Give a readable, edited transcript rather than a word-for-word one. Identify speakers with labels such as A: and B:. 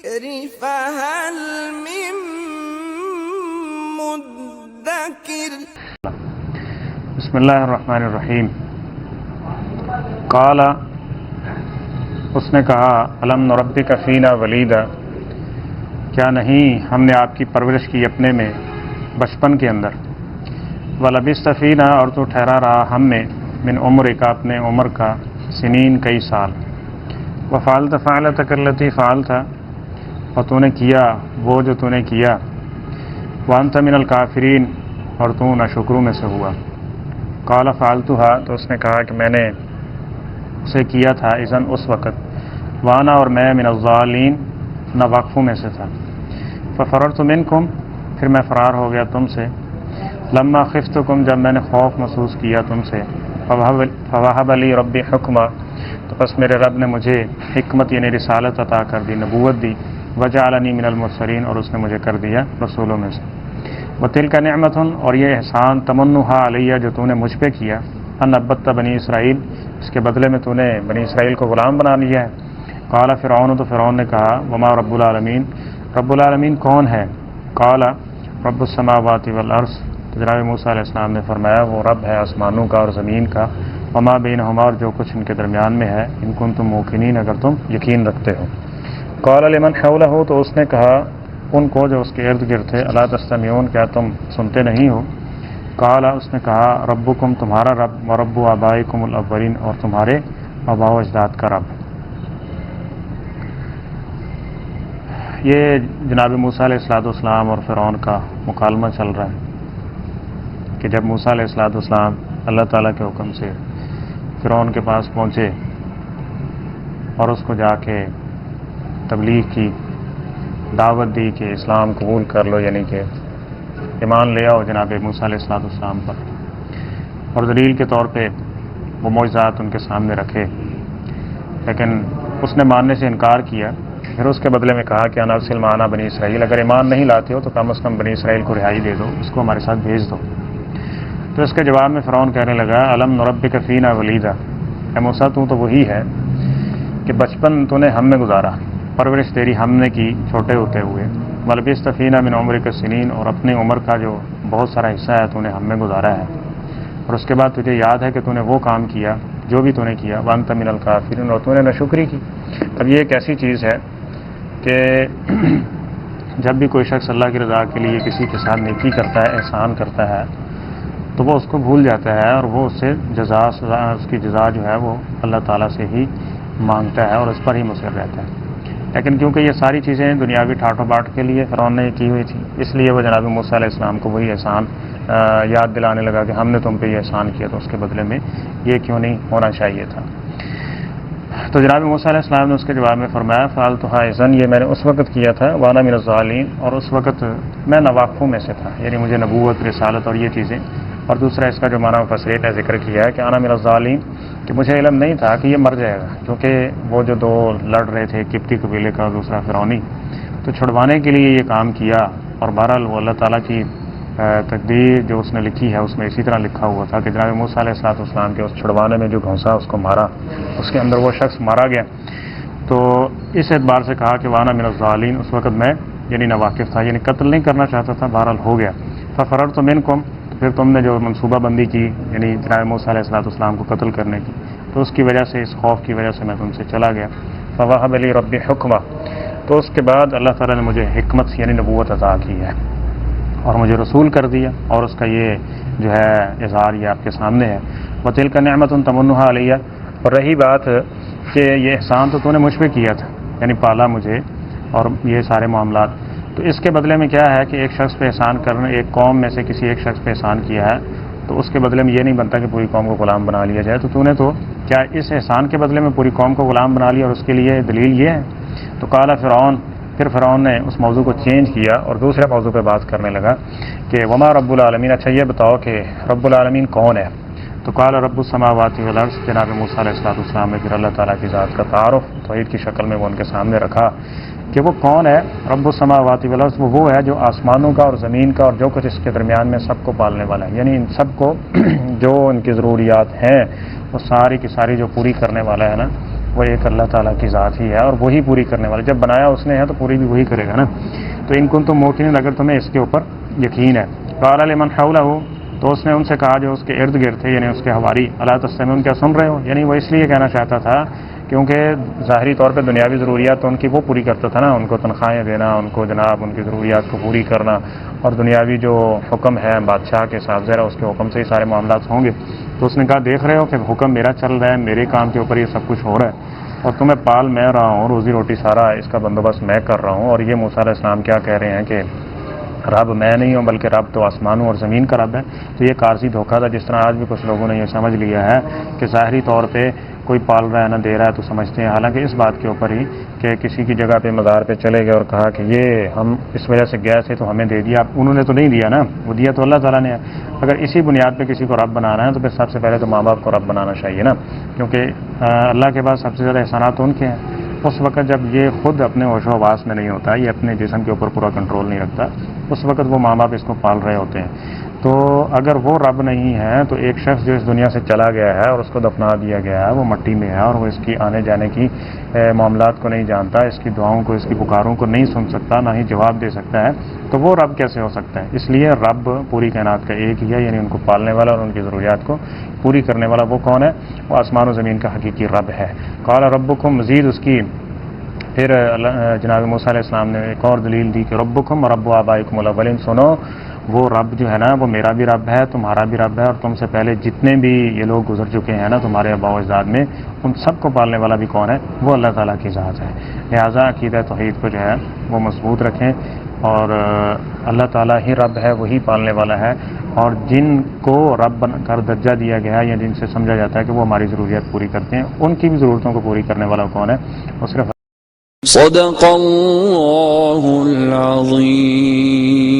A: الذكر فهل من مدكر
B: بسم اللہ الرحمن الرحیم۔ قال، اس نے کہا، الم نربک فینا ولیدا، کیا نہیں ہم نے آپ کی پرورش کی اپنے میں بچپن کے اندر، ولبثت فینا، اور تو ٹھہرا رہا ہم میں، من عمرک، اپنے عمر کا، سنین، کئی سال، وفعلت فعلتک التی فعلت، اور تو نے کیا وہ جو تو نے کیا، وانت من الکافرین، اور تو ناشکروں میں سے ہوا۔ قال فعلتها، تو اس نے کہا کہ میں نے اسے کیا تھا، اذن اس وقت، وانا، اور میں، من الضالین، ناواقفوں میں سے تھا۔ ففررت منکم، پھر میں فرار ہو گیا تم سے، لما خفتکم، جب میں نے خوف محسوس کیا تم سے، فوہب لی ربی حکما، تو پس میرے رب نے مجھے حکمت یعنی رسالت عطا کر دی، نبوت دی، وجعلنی من المرسلین، اور اس نے مجھے کر دیا رسولوں میں سے۔ وتلک نعمت، اور یہ احسان، تمنھا علیہ، جو تو نے مجھ پہ کیا، ان عبدت بنی اسرائیل، اس کے بدلے میں تو نے بنی اسرائیل کو غلام بنا لیا ہے۔ قال فرعون، تو فرعون نے کہا، وما رب العالمین، رب العالمین کون ہے؟ قال رب السماوات والارض، تو جناب موسیٰ علیہ السلام نے فرمایا، وہ رب ہے آسمانوں کا اور زمین کا، وما بینہما، اور جو کچھ ان کے درمیان میں ہے، ان کنتم موقنین، اگر تم یقین رکھتے ہو۔ قال لمن حولہ، تو اس نے کہا ان کو جو اس کے ارد گرد تھے، الا تستمعون، کیا تم سنتے نہیں ہو؟ قال، اس نے کہا، ربکم، تمہارا رب، ورب آبائکم الاولین، اور تمہارے آباء و اجداد کا رب۔ یہ جناب موسیٰ علیہ السلام اور فرعون کا مکالمہ چل رہا ہے کہ جب موسیٰ علیہ السلام اللہ تعالیٰ کے حکم سے فرعون کے پاس پہنچے اور اس کو جا کے تبلیغ کی، دعوت دی کہ اسلام قبول کر لو، یعنی کہ ایمان لے آؤ جناب موسیٰ علیہ السلام پر، اور دلیل کے طور پہ وہ معجزات ان کے سامنے رکھے، لیکن اس نے ماننے سے انکار کیا۔ پھر اس کے بدلے میں کہا کہ انا ارسل معنا بنی اسرائیل، اگر ایمان نہیں لاتے ہو تو کم از کم بنی اسرائیل کو رہائی دے دو، اس کو ہمارے ساتھ بھیج دو۔ تو اس کے جواب میں فرعون کہنے لگا، الم نربک فینا ولیدا، اے موسیٰ تو وہی ہے کہ بچپن تو نے ہم میں گزارا، پرورش تیری ہم نے کی چھوٹے ہوتے ہوئے، ولبثت فینا من عمرک سنین، اور اپنی عمر کا جو بہت سارا حصہ ہے تو نے ہم میں گزارا ہے، اور اس کے بعد تجھے یاد ہے کہ تو نے وہ کام کیا جو بھی تو نے کیا، وانت من الکافرین، اور تو نے ناشکری کی۔ اب یہ ایک ایسی چیز ہے کہ جب بھی کوئی شخص اللہ کی رضا کے لیے کسی کے ساتھ نیکی کرتا ہے، احسان کرتا ہے، تو وہ اس کو بھول جاتا ہے، اور وہ اس سے اس کی جزا جو ہے وہ اللہ تعالیٰ سے ہی مانگتا ہے اور اس پر ہی مصر رہتا ہے۔ لیکن کیونکہ یہ ساری چیزیں دنیاوی ٹھاٹ و باٹ کے لیے فرعون نے کی ہوئی تھی، اس لیے وہ جناب موسیٰ علیہ السلام کو وہی احسان یاد دلانے لگا کہ ہم نے تم پہ یہ احسان کیا، تو اس کے بدلے میں یہ کیوں نہیں ہونا چاہیے تھا۔ تو جناب موسیٰ علیہ السلام نے اس کے جواب میں فرمایا، فعلتها اذن، یہ میں نے اس وقت کیا تھا، وانا من الضالین، اور اس وقت میں ناواقفوں میں سے تھا، یعنی مجھے نبوت، رسالت اور یہ چیزیں، اور دوسرا اس کا جو معنی مفسرین نے ذکر کیا ہے کہ انا من الضالین، کہ مجھے علم نہیں تھا کہ یہ مر جائے گا، کیونکہ وہ جو دو لڑ رہے تھے، قبطی قبیلے کا اور دوسرا فرعونی، تو چھڑوانے کے لیے یہ کام کیا، اور بہرحال وہ اللہ تعالیٰ کی تقدیر جو اس نے لکھی ہے اس میں اسی طرح لکھا ہوا تھا کہ جناب موسیٰ علیہ السلام کے اس چھڑوانے میں جو گھونسا اس کو مارا، اس کے اندر وہ شخص مارا گیا۔ تو اس اعتبار سے کہا کہ وانا من الضالین، اس وقت میں یعنی ناواقف تھا، یعنی قتل نہیں کرنا چاہتا تھا، بہرحال ہو گیا۔ ففررت منکم، پھر تم نے جو منصوبہ بندی کی، یعنی جناب موسیٰ علیہ السلام کو قتل کرنے کی، تو اس کی وجہ سے، اس خوف کی وجہ سے میں تم سے چلا گیا۔ فوہب لی ربی حکما، تو اس کے بعد اللہ تعالیٰ نے مجھے حکمت یعنی نبوت عطا کی ہے اور مجھے رسول کر دیا، اور اس کا یہ جو ہے اظہار یہ آپ کے سامنے ہے۔ وتلک نعمت تمنھا علیہ، اور رہی بات کہ یہ احسان تو نے مجھ پہ کیا تھا، یعنی پالا مجھے اور یہ سارے معاملات، تو اس کے بدلے میں کیا ہے کہ ایک شخص پہ احسان کرنا، ایک قوم میں سے کسی ایک شخص پہ احسان کیا ہے، تو اس کے بدلے میں یہ نہیں بنتا کہ پوری قوم کو غلام بنا لیا جائے۔ تو نے تو کیا اس احسان کے بدلے میں پوری قوم کو غلام بنا لیا، اور اس کے لیے دلیل یہ ہے؟ تو قال فرعون، پھر فرعون نے اس موضوع کو چینج کیا اور دوسرے موضوع پہ بات کرنے لگا کہ وما رب العالمین، اچھا یہ بتاؤ کہ رب العالمین کون ہے؟ تو قال رب السماوات والارض، جناب موسیٰ علیہ السلام نے پھر اللہ تعالیٰ کی ذات کا تعارف توحید کی شکل میں وہ ان کے سامنے رکھا کہ وہ کون ہے۔ رب السماوات والارض، وہ ہے جو آسمانوں کا اور زمین کا اور جو کچھ اس کے درمیان میں سب کو پالنے والا ہے، یعنی ان سب کو جو ان کی ضروریات ہیں وہ ساری کی ساری جو پوری کرنے والا ہے نا، وہ ایک اللہ تعالیٰ کی ذات ہی ہے اور وہی پوری کرنے والا. جب بنایا اس نے ہے تو پوری بھی وہی کرے گا نا. تو ان کنتم موقنین، اگر تمہیں اس کے اوپر یقین ہے. قال لمن حولہ، تو اس نے ان سے کہا جو اس کے ارد گرد تھے یعنی اس کے حواری، الا تستمعون، کیا سن رہے ہو؟ یعنی وہ اس لیے کہنا چاہتا تھا کیونکہ ظاہری طور پہ دنیاوی ضروریات تو ان کی وہ پوری کرتا تھا نا، ان کو تنخواہیں دینا، ان کو جناب ان کی ضروریات کو پوری کرنا، اور دنیاوی جو حکم ہے بادشاہ کے ساتھ ذرا اس کے حکم سے ہی سارے معاملات ہوں گے. تو اس نے کہا دیکھ رہے ہو کہ حکم میرا چل رہا ہے، میرے کام کے اوپر یہ سب کچھ ہو رہا ہے اور تمہیں پال میں رہا ہوں، روزی روٹی سارا اس کا بندوبست میں کر رہا ہوں. اور یہ موسیٰ علیہ السلام کیا کہہ رہے ہیں کہ رب میں نہیں ہوں بلکہ رب تو آسمانوں اور زمین کا رب ہے. تو یہ کارسی دھوکہ تھا، جس طرح آج بھی کچھ لوگوں نے یہ سمجھ لیا ہے کہ ظاہری طور پہ کوئی پال رہا ہے نہ دے رہا ہے تو سمجھتے ہیں، حالانکہ اس بات کے اوپر ہی کہ کسی کی جگہ پہ مزار پہ چلے گئے اور کہا کہ یہ ہم اس وجہ سے گئے تھے تو ہمیں دے دیا. انہوں نے تو نہیں دیا نا، وہ دیا تو اللہ تعالیٰ نے ہے. اگر اسی بنیاد پہ کسی کو رب بنانا ہے تو پھر سب سے پہلے تو ماں باپ کو رب بنانا چاہیے نا، کیونکہ اللہ کے بعد سب سے زیادہ احسانات ان کے ہیں. اس وقت جب یہ خود اپنے ہوش و حواس میں نہیں ہوتا، یہ اپنے جسم کے اوپر پورا کنٹرول نہیں رکھتا، اس وقت وہ ماں باپ اس کو پال رہے ہوتے ہیں. تو اگر وہ رب نہیں ہے تو ایک شخص جو اس دنیا سے چلا گیا ہے اور اس کو دفنا دیا گیا ہے، وہ مٹی میں ہے اور وہ اس کی آنے جانے کی معاملات کو نہیں جانتا، اس کی دعاؤں کو، اس کی پکاروں کو نہیں سن سکتا، نہ ہی جواب دے سکتا ہے، تو وہ رب کیسے ہو سکتا ہے؟ اس لیے رب پوری کائنات کا ایک ہی ہے، یعنی ان کو پالنے والا اور ان کی ضروریات کو پوری کرنے والا وہ کون ہے؟ وہ آسمان و زمین کا حقیقی رب ہے. قال ربکم، مزید اس کی پھر جناب موسیٰ علیہ السلام نے ایک اور دلیل دی کہ ربکم رب آبائکم الاولین، سنو وہ رب جو ہے نا وہ میرا بھی رب ہے، تمہارا بھی رب ہے، اور تم سے پہلے جتنے بھی یہ لوگ گزر چکے ہیں نا تمہارے آباء و اجداد میں، ان سب کو پالنے والا بھی کون ہے؟ وہ اللہ تعالیٰ کی ذات ہے. لہٰذا عقیدہ توحید کو جو ہے وہ مضبوط رکھیں، اور اللہ تعالیٰ ہی رب ہے، وہی پالنے والا ہے. اور جن کو رب بن کر درجہ دیا گیا ہے یا جن سے سمجھا جاتا ہے کہ وہ ہماری ضروریات پوری کرتے ہیں، ان کی بھی ضرورتوں کو پوری کرنے والا کون ہے؟ وہ صرف
C: صدق اللہ العظیم.